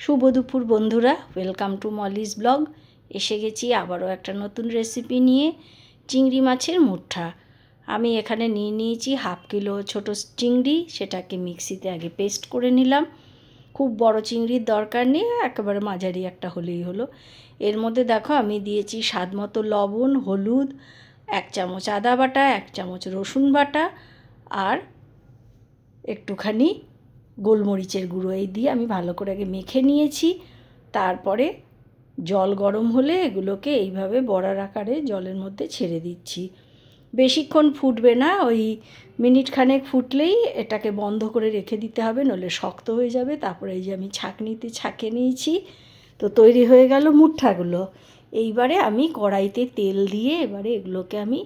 শুভ দুপুর বন্ধুরা, welcome to Molly's blog. এসে গেছি আবারও একটা নতুন রেসিপি নিয়ে, চিংড়ি মাছের মুঠা। আমি এখানে নিয়েছি হাফ কিলো ছোট চিংড়ি, সেটাকে মিক্সিতে আগে পেস্ট করে নিলাম। খুব বড় চিংড়ির দরকার নেই, একেবারে মাঝারি একটা হলেই হলো। এর মধ্যে দেখো আমি দিয়েছি স্বাদ মতো লবণ, হলুদ, 1 চামচ আদা বাটা, 1 চামচ রসুন বাটা আর একটুখানি গোলমরিচের গুঁড়ো। এই দিয়ে আমি ভালো করে আগে মেখে নিয়েছি। তারপরে জল গরম হলে এগুলোকে এইভাবে বড়ার আকারে জলের মধ্যে ছেড়ে দিচ্ছি। বেশিক্ষণ ফুটবে না, ওই মিনিট খানেক ফুটলেই এটাকে বন্ধ করে রেখে দিতে হবে, নইলে শক্ত হয়ে যাবে। তারপরে এই যে আমি ছাঁকনিতে ছাঁকে নিয়েছি, তো তৈরি হয়ে গেল মুঠাগুলো। এইবারে আমি কড়াইতে তেল দিয়ে এবারে এগুলোকে আমি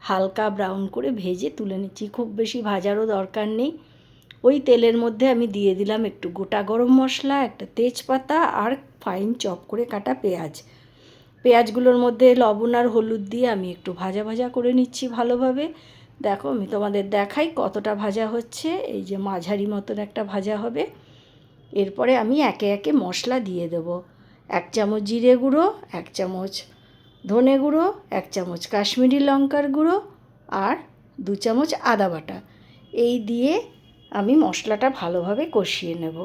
হালকা ব্রাউন করে ভেজে তুলে নিচ্ছি। খুব বেশি ভাজারও দরকার নেই। ওই তেলের মধ্যে আমি দিয়ে দিলাম একটু গোটা গরম মশলা, একটা তেজপাতা আর ফাইন চপ করে কাটা পেঁয়াজ। পেঁয়াজগুলোর মধ্যে লবণ আর হলুদ দিয়ে আমি একটু ভাজা ভাজা করে নিচ্ছি ভালোভাবে। দেখো আমি তোমাদের দেখাই কতটা ভাজা হচ্ছে। এই যে মাঝারি মতন একটা ভাজা হবে। এরপরে আমি একে একে মশলা দিয়ে দেবো। 1 চামচ জিরে গুঁড়ো, 1 চামচ ধনে গুঁড়ো, 1 চামচ কাশ্মীরি লঙ্কার গুঁড়ো আর 2 চামচ আদা বাটা। এই দিয়ে আমি মশলাটা ভালোভাবে কষিয়ে নেব।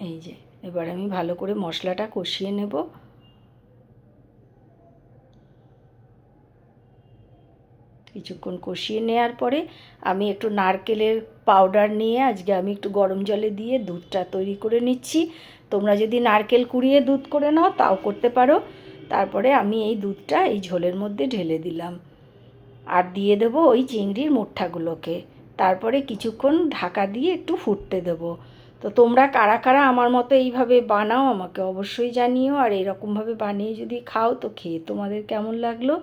এই যে এবার আমি ভালো করে মশলাটা কষিয়ে নেব। কিছুক্ষণ কষিয়ে নেওয়ার পরে আমি একটু নারকেলের পাউডার নিয়ে আজকে আমি একটু গরম জলে দিয়ে দুধটা তৈরি করে নিচ্ছি। তোমরা যদি নারকেল কুড়িয়ে দুধ করে নাও তাও করতে পারো। তারপরে আমি এই দুধটা এই ঝোলের মধ্যে ঢেলে দিলাম আর দিয়ে দেবো ওই চিংড়ির মুঠাগুলোকে। তারপরে কিছুক্ষণ ঢাকা দিয়ে একটু ফুটতে দেবো। তো তোমরা কারা কারা আমার মতো এইভাবে বানাও আমাকে অবশ্যই জানিও। আর এরকমভাবে বানিয়ে যদি খাও তো খেয়ে তোমাদের কেমন লাগলো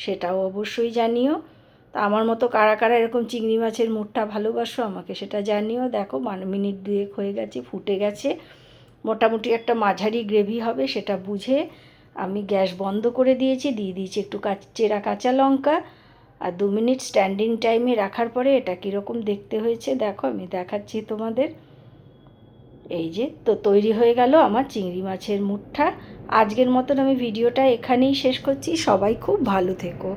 সেটাও অবশ্যই জানিও। তা আমার মতো কারা কারা এরকম চিংড়ি মাছের মুঠটা ভালোবাসো আমাকে সেটা জানিও। দেখো মিনিট 2 হয়ে গেছে, ফুটে গেছে। মোটামুটি একটা মাঝারি গ্রেভি হবে সেটা বুঝে আমি গ্যাস বন্ধ করে দিয়েছি। দিয়ে দিয়েছি একটু চেরা কাঁচা লঙ্কা আর 2 মিনিট স্ট্যান্ডিং টাইমে রাখার পরে এটা কীরকম দেখতে হয়েছে দেখো, আমি দেখাচ্ছি তোমাদের। এই যে তো তৈরি হয়ে গেল আমার চিংড়ি মাছের মুঠা। আজকের মতন আমি ভিডিওটা এখানেই শেষ করছি। সবাই খুব ভালো থেকো।